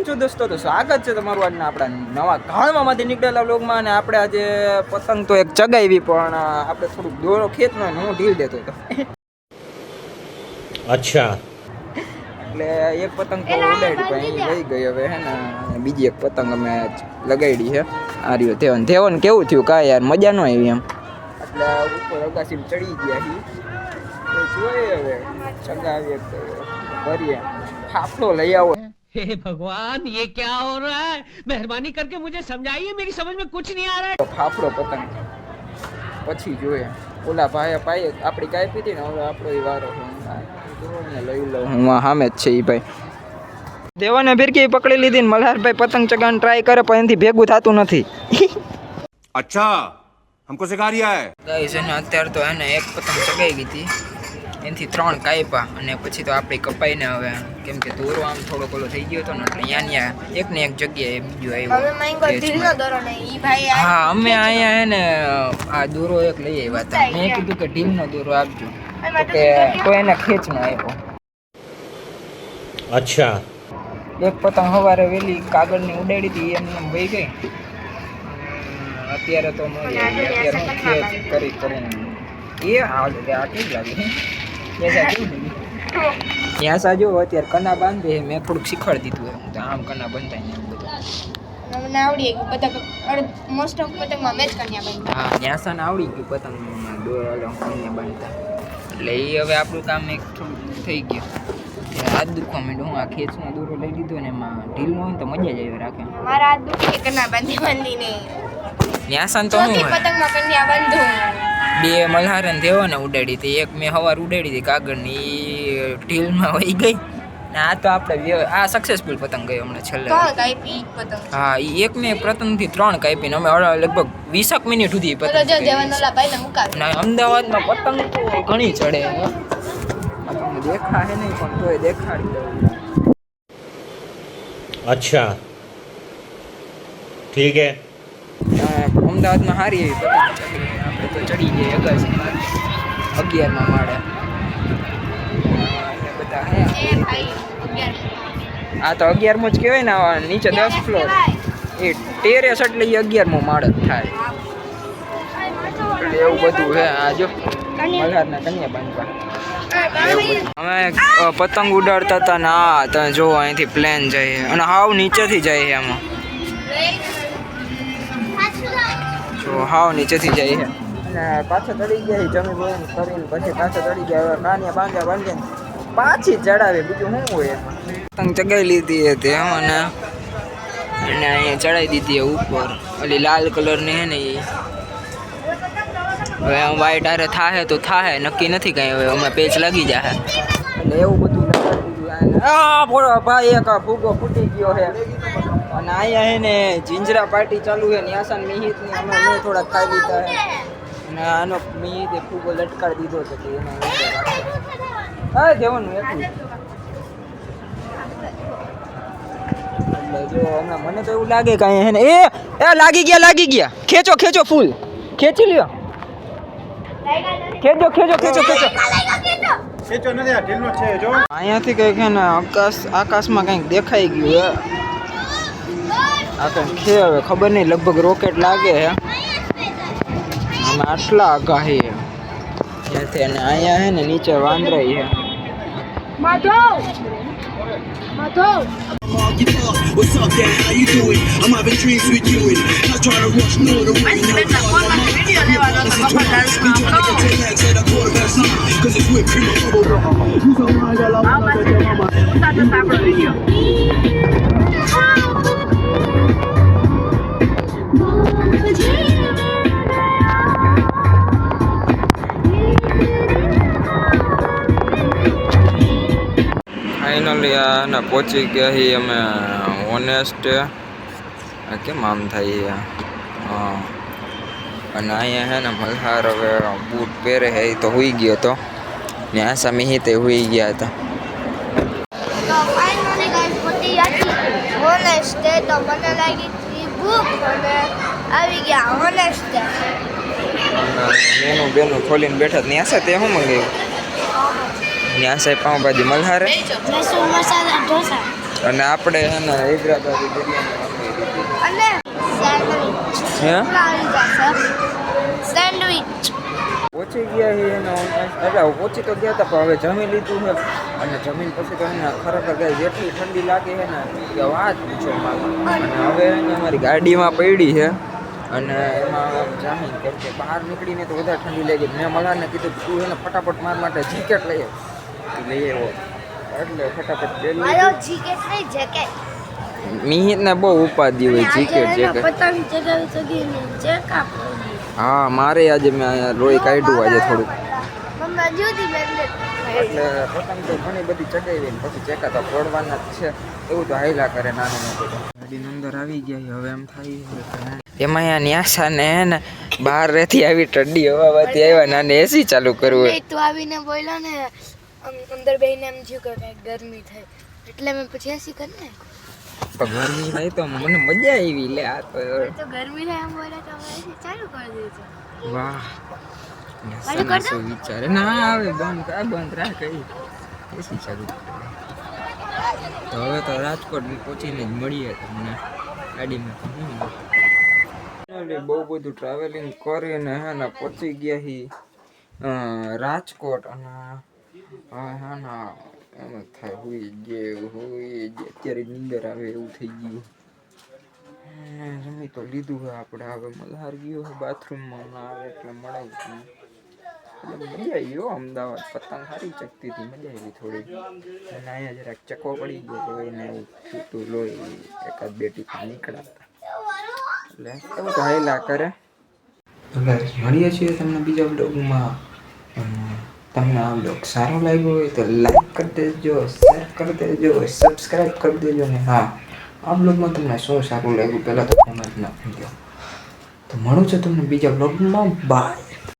છો દોસ્તો, તો સ્વાગત છે તમારું આજના આપણા નવા ઘાણમાંથી નીકળેલા વ્લોગમાં. અને આપણે આજે પતંગ તો એક ચગાવી, પણ આપણે થોડુંક દોરો ખેંચનો હું ઢીલ દેતો હતો. અચ્છા, એટલે એક પતંગ તો ઉડાડી પણ એ લઈ ગઈ. હવે હે ને બીજી એક પતંગ અમે લગાડી છે. આ રહ્યો ધેવન. ધેવન કેવું થયું? કાંઈ યાર મજા ન આવી એમ. એટલે ઉપર અગાસીમાં ચડી ગયા છીએ. જોઈએ હવે ચગાવીએ કરીએ. ફાફડો લઈ આવો. हे भगवान, ये क्या हो रहा है? मेहरबानी करके मुझे समझाइए, मेरी समझ में कुछ नहीं आ रहा है. ફાફડો પતંગ પછી જોઈએ. ઓલા ભાઈ આપણી કાંઈ પીધી ને, હવે આપણો વારો લઈ લો. હું સામે જ છે એ ભાઈ. દેવાને ફિરકી પકડી લીધી ને મલ્હારભાઈ પતંગ ચગાવવાનું ટ્રાય કરે, પણ એનાથી ભેગું થતું નથી. અચ્છા, हमको सिखा रिया है. ગાઈસ એને અત્યારે તો એને એક પતંગ ચગાવી ગઈ હતી, એનાથી 3 કાપ્યા. અને પછી તો આપણે કપાઈને હવે કેમ કે દોરો આમ થોડો કોલો થઈ ગયો હતો ને, એટલે ત્યાં એક ને એક જગ્યાએ બીજો આવ્યો. હા, અમે અહીંયા હે ને આ દોરો એક લઈ આવ્યા હતા. મેં કીધું કે ઢીલનો દોરો આપજો, તો કે કોઈ એને ખેંચનો આપ્યો. અચ્છા, એક પતંગ સવારે વહેલી કાગળની ઉડાડી હતી, એમને વહી ગઈ. અત્યારે તો અત્યારે હું ખેંચ કરીને એ આ કેવી લાગે ત્યાં સાજો. અત્યારે કના બાંધે મેં થોડુંક શીખવાડી દીધું એમ, આમ કના બંધાય ને બધું મને આવડી ગયું. પતંગ મોસ્ટ ઓફ પતંગમાં મેચ કન્યા બની. હા, ન્યાસાને આવડી ગયું પતંગમાં દોરા કન્યા બાંધતા. એટલે એ હવે આપણું કામ એક થોડુંક થઈ ગયું. હાથ દુખવા માંડ્યો. હું આ ખેંચનો દોરો લઈ લીધો ને એમાં ઢીલ ન હોય તો મજા જ આવી રાખે. મારા હાથ દુખે કન્યા બાંધીને. ન્યાસાને તો હું પતંગમાં કન્યા બાંધું. બે મલ્હાર ને દેવાને ઉડાડી હતી. એક મેં સવાર ઉડાડી હતી કાગળની, ઢીલમાં વહી ગઈ. ને આ તો આપણે આ સક્સેસફુલ પતંગ ગયો હમણાં છેલ્લે. હા, એ એક ને પતંગથી 3 કાપીને અમે લગભગ 20 મિનિટ સુધી પતંગ. અમદાવાદમાં પતંગ તો ઘણી ચડે. તમને દેખાય નહીં પણ તોય દેખાડી દઉં. अच्छा, ठीक है. અમદાવાદમાં સારી એવી પતંગ ચડી. આપણે તો ચડી જઈએ અગાસીમાં 11મા માળે. બધા આ તો 11મો જ કહેવાય ને, નીચે 10 ફ્લોર. એ ટેરેસ એટલે 11મો માળ જ થાય. એટલે એવું બધું છે. આ જો મલ્હારના કન્યા બાંધવા. અમે પતંગ ઉડાડતા હતા ને આ તમે જો અહીંથી પ્લેન જાય અને હાવ નીચેથી જાય છે. આમાં જો હાવ નીચેથી જાય છે. અને પાછા ચડી ગયા જમી બમી કરીને પછી પાછા ચડી ગયા. કાનિયા બાંધ્યા પાછી ચડાવે. બીજું શું હોય એમાં. પતંગ ચગાવી લીધી હતી અને અહીંયા ચડાવી દીધી ઉપર. ઓલી લાલ કલરની છે ને એ હવે વાઈટ હારે થાહે તો થાહે, નક્કી નથી કાંઈ. હવે હમણાં પેચ લાગી જાય એટલે એવું બધું લગાડી દીધું. ભાઈ એક ફૂગો ફૂટી ગયો છે. અને અહીંયા છે ને જિંજરા પાર્ટી ચાલુ છે. ન્યાસાન મિહિતની અમે થોડાક ખાઈ લીધા છે. અને આનો મિહિતે ફૂગો લટકાડી દીધો છે કે એના હા જવાનું એટલું. એટલે જો હમણાં મને તો એવું લાગે કાંઈ હે ને એ લાગી ગયા. ખેંચો ફૂલ ખેંચી લ્યો. ખેંચો નથી. આ ઢીલનો છે જો. અહીંયાથી કંઈક છે ને આકાશમાં કંઈક દેખાઈ ગયું હે. આ કંઈક છે, હવે ખબર નહીં. લગભગ રોકેટ લાગે છે. આમાં આટલા આગાહી છે ત્યાંથી. અને અહીંયા છે ને નીચે વાંદરાઈ છે. What's up, Dad? How you doing? I'm having dreams with you and not trying to rush no the way. Cause it's whipped cream. Finally આને પહોંચી ગયા છીએ અમે ઓનેસ્ટ. કેમ આમ થાય? હા, અને અહીંયા છે ને મલ્હાર હવે બૂટ પહેરે છે. એ તો હોઈ ગયો હતો ને આશા મિહિતે હોઈ ગયા હતા. મેનું બેનું ખોલીને બેઠા. ન્યાસા તે શું મંગાવ્યું? ન્યાસાએ પાઉંભાજી. મલ્હારે અને આપણે હે ને હૈદરાબાદી બિરયાની અને સેન્ડવિચ હે આવી જશે સેન્ડવિચ પહોંચી ગયા છે એનો એટલે પહોંચી તો ગયા હતા પણ હવે જમી લીધું છે અને જમીન પછી તો એને ખરેખર ગઈ જેટલી ઠંડી લાગે છે ને કે વાત પૂછો અને હવે એને અમારી ગાડીમાં પડી છે અને એમાં જામીન કેમ કે બહાર નીકળીને તો વધારે ઠંડી લાગી મેં મલાને કીધું તું એને ફટાફટ માર માટે જેકેટ લઈ લઈ આવ્યો એટલે ફટાફટ મારો જેકેટ નહીં જેકેટ મિહિતને બહુ ઉપાધિ હોય જેકેટ જેકેટ પતંગ ચગાવી ચગીને જેકેટ હા મારે આજે મેં અહીંયા લોહી કાઢ્યું આજે થોડુંક મમ્મા જોતી બેન એટલે પતંગ તો ઘણી બધી ચગાવી ને પછી ચેકા તો ફોડવાના જ છે એવું તો હાયલા કરે નાનું મોટું ગાડીની અંદર આવી ગયા હવે એમ થાય એમાં અહીંયા ન્યાસા ને બહાર રહેતી આવી ઠંડી હવાથી આવ્યા નાને એસી ચાલુ કરવું નહીં તું આવીને બોલ્યો ને અંદર બેહીને એમ થયું કે કંઈક ગરમી થાય એટલે મેં પછી એસી કરી નાખ્યું પણ ગરમી થાય તો મને મજા આવી લે આ તો ગરમી થાય એમ બોલે તો એસી ચાલુ કરી દીધું વાહ શું વિચારે ના આવે બંધ રાખ કઈ એસી ચાલુ તો હવે તો રાજકોટ પહોંચીને જ મળીએ તમને ગાડીમાં બહુ બધું ટ્રાવેલિંગ કરીને હે ને પહોંચી ગયા હી રાજકોટ અને હવે હા ના એમ જ થાય હોય જે અત્યારે નીંદર આવે એવું થઈ ગયું જમી તો લીધું હોય આપણે હવે મલ્હાર ગયો હોય બાથરૂમમાં ના આવે એટલે મળાવું મજા આવી હો અમદાવાદ પતંગ સારી ચકતી હતી મજા આવી થોડી અને અહીંયા જરાક ચકો પડી ગયો લોહીને એવું છૂટું લોહી એકાદ બે ટીપા નીકળાતા એટલે એવું તો હાયલા કરે એટલે મળીએ છીએ તમને બીજા બ્લોગમાં તમને આ બ્લોગ સારો લાગ્યો હોય તો લાઈક કરી દેજો શેર કરી દેજો સબસ્ક્રાઈબ કરી દેજો ને હા આ બ્લોગમાં તમને શું સારું લાગ્યું પહેલાં તો કોમેન્ટ નાખી દો તો મળું છું તમને બીજા બ્લોગમાં બાય